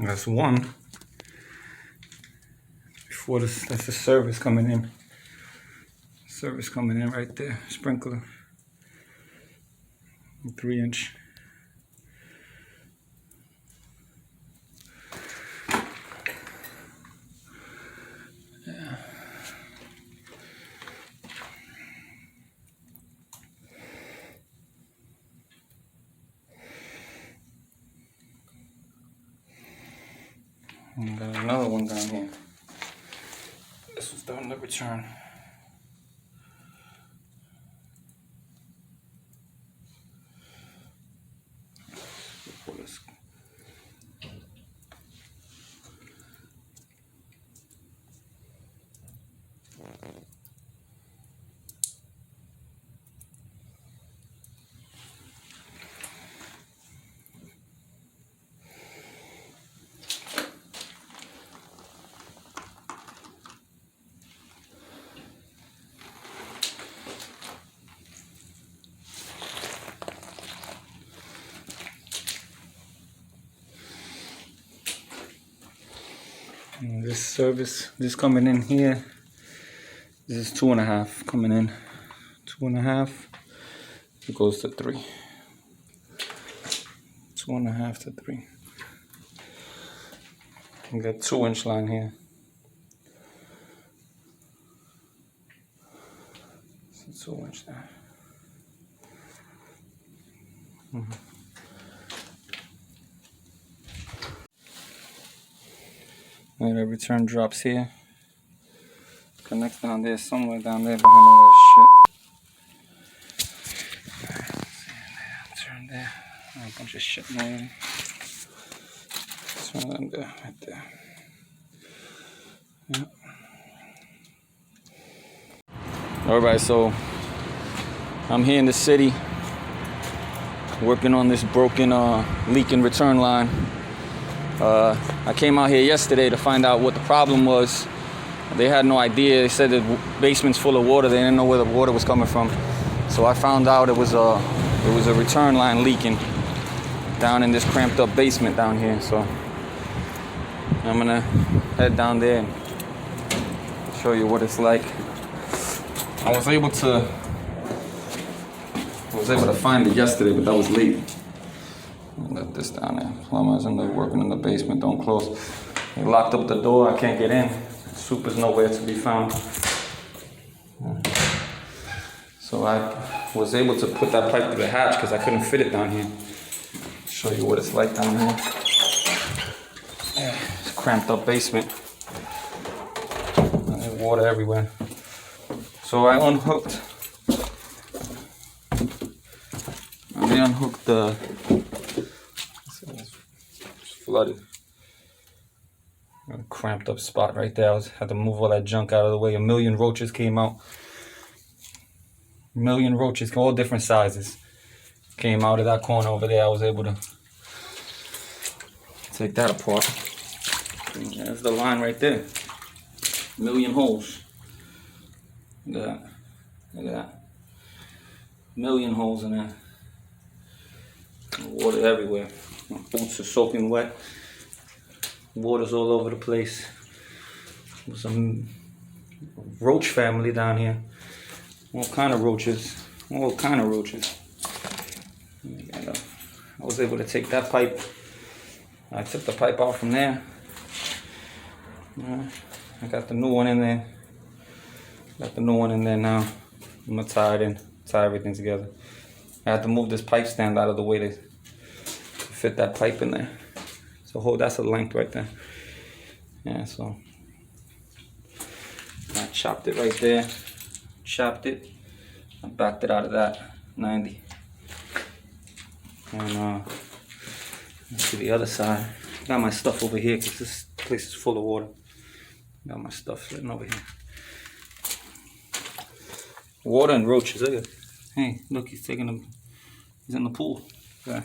That's one. Before this, that's the service coming in. Service coming in right there. Sprinkler. 3-inch. Yeah. And got another one down here. This was starting to return. And this service, this coming in here, this is 2.5 coming in. 2.5, it goes to 3. 2.5 to 3. You got 2-inch line here. It's 2-inch there. And the return drops here. Connects down there, somewhere down there behind all that shit. Turn there. A bunch of shit in there. Turn them there, right there. Yep. Alright, so I'm here in the city working on this broken leaking return line. I came out here yesterday to find out what the problem was. They had no idea. They said the basement's full of water. They didn't know where the water was coming from. So I found out it was a return line leaking down in this cramped up basement down here. So I'm gonna head down there and show you what it's like. I was able to find it yesterday, but that was late. Let this down there. Plumbers and they're working in the basement, don't close. They locked up the door, I can't get in. Soup is nowhere to be found. So I was able to put that pipe through the hatch because I couldn't fit it down here. Show you what it's like down here. Yeah, it's a cramped up basement. And there's water everywhere. So I unhooked the flooded. A cramped up spot right there. I had to move all that junk out of the way. 1 million roaches came out. 1 million roaches, all different sizes, came out of that corner over there. I was able to take that apart. And there's the line right there. 1 million holes. Look at that. Look at that. 1 million holes in there. Water everywhere. My boots are soaking wet. Water's all over the place. There's some roach family down here. All kind of roaches. All kind of roaches. I was able to take that pipe. I took the pipe out from there. I got the new one in there. Got the new one in there now. I'm gonna tie it in. Tie everything together. I had to move this pipe stand out of the way to fit that pipe in there. So that's the length right there. Yeah, so I chopped it right there. Chopped it. I backed it out of that 90. And to the other side. Got my stuff over here because this place is full of water. Got my stuff sitting over here. Water and roaches. Look at. Hey, look, he's taking them. He's in the pool. Okay.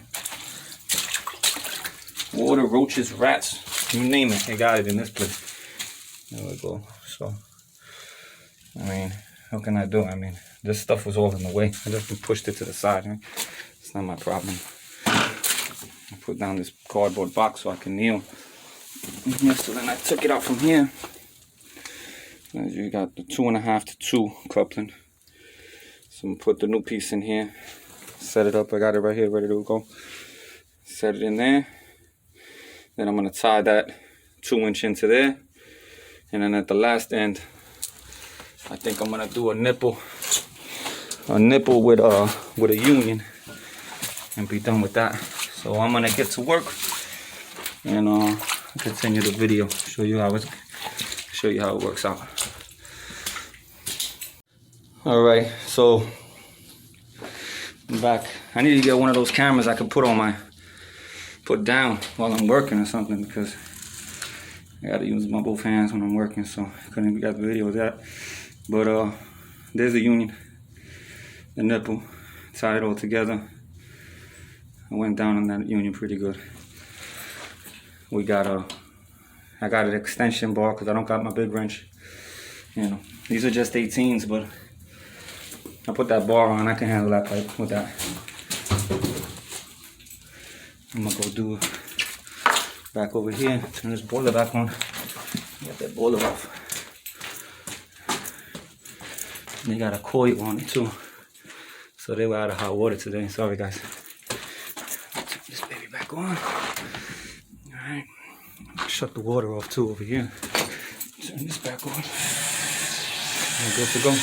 Water, roaches, rats, you name it, they got it in this place. There we go. So, I mean, what can I do? I mean, this stuff was all in the way. I just pushed it to the side. Right? It's not my problem. I put down this cardboard box so I can kneel. Yeah, so then I took it out from here. As you got the 2.5 to 2 coupling. So I'm gonna put the new piece in here, set it up. I got it right here ready to go. Set it in there. Then I'm gonna tie that 2-inch into there. And then at the last end, I think I'm gonna do a nipple with a union and be done with that. So I'm gonna get to work and continue the video, show you how it works out. All right, so I'm back. I need to get one of those cameras I can put down while I'm working or something, because I gotta use my both hands when I'm working, so I couldn't even get the video of that. But there's the union, the nipple, tied it all together. I went down on that union pretty good. I got an extension bar because I don't got my big wrench. You know, these are just 18s, but I put that bar on. I can handle that pipe with that. I'm gonna go do it back over here. Turn this boiler back on. Get that boiler off. And they got a coil on it too, so they were out of hot water today. Sorry guys. Turn this baby back on. All right. Shut the water off too over here. Turn this back on. And good to go.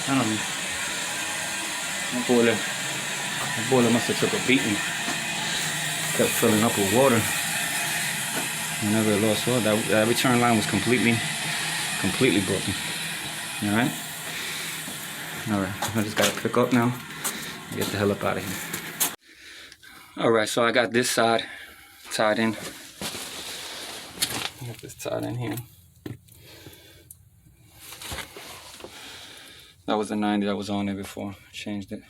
I don't know. My boiler must have took a beating. Kept filling up with water. Whenever it lost water, that return line was completely broken. All right. I just gotta pick up now and get the hell up out of here. All right, so I got this side tied in. Got this tied in here. That was the 90 that was on there before. Changed it.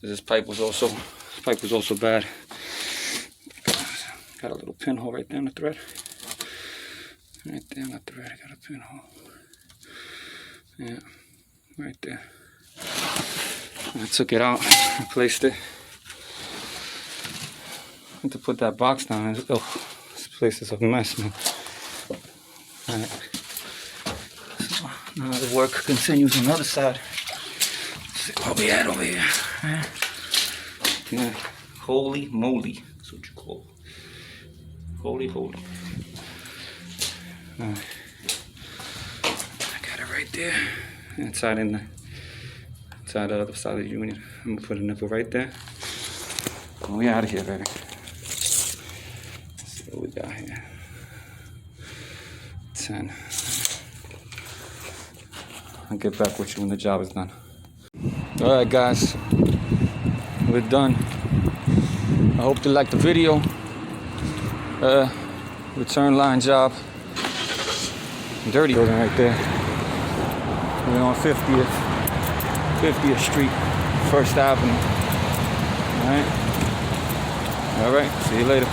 This pipe was also bad. Got a little pinhole right there in the thread. Right there in the thread, I got a pinhole. Yeah, right there. I took it out, replaced it. I had to put that box down. Oh, this place is a mess, man. Alright. So now the work continues on the other side. Let's see what we had over here. Yeah. Holy moly. That's what you call it. Holy. Alright. I got it right there. And tied in the other side of the union. I'm gonna put a nipple right there. And we out of here, baby. Let's see what we got here. 10. I'll get back with you when the job is done. Alright guys, we're done. I hope you liked the video. Return line job. Dirty building right there. We're on 50th Street, 1st Avenue. Alright, see you later.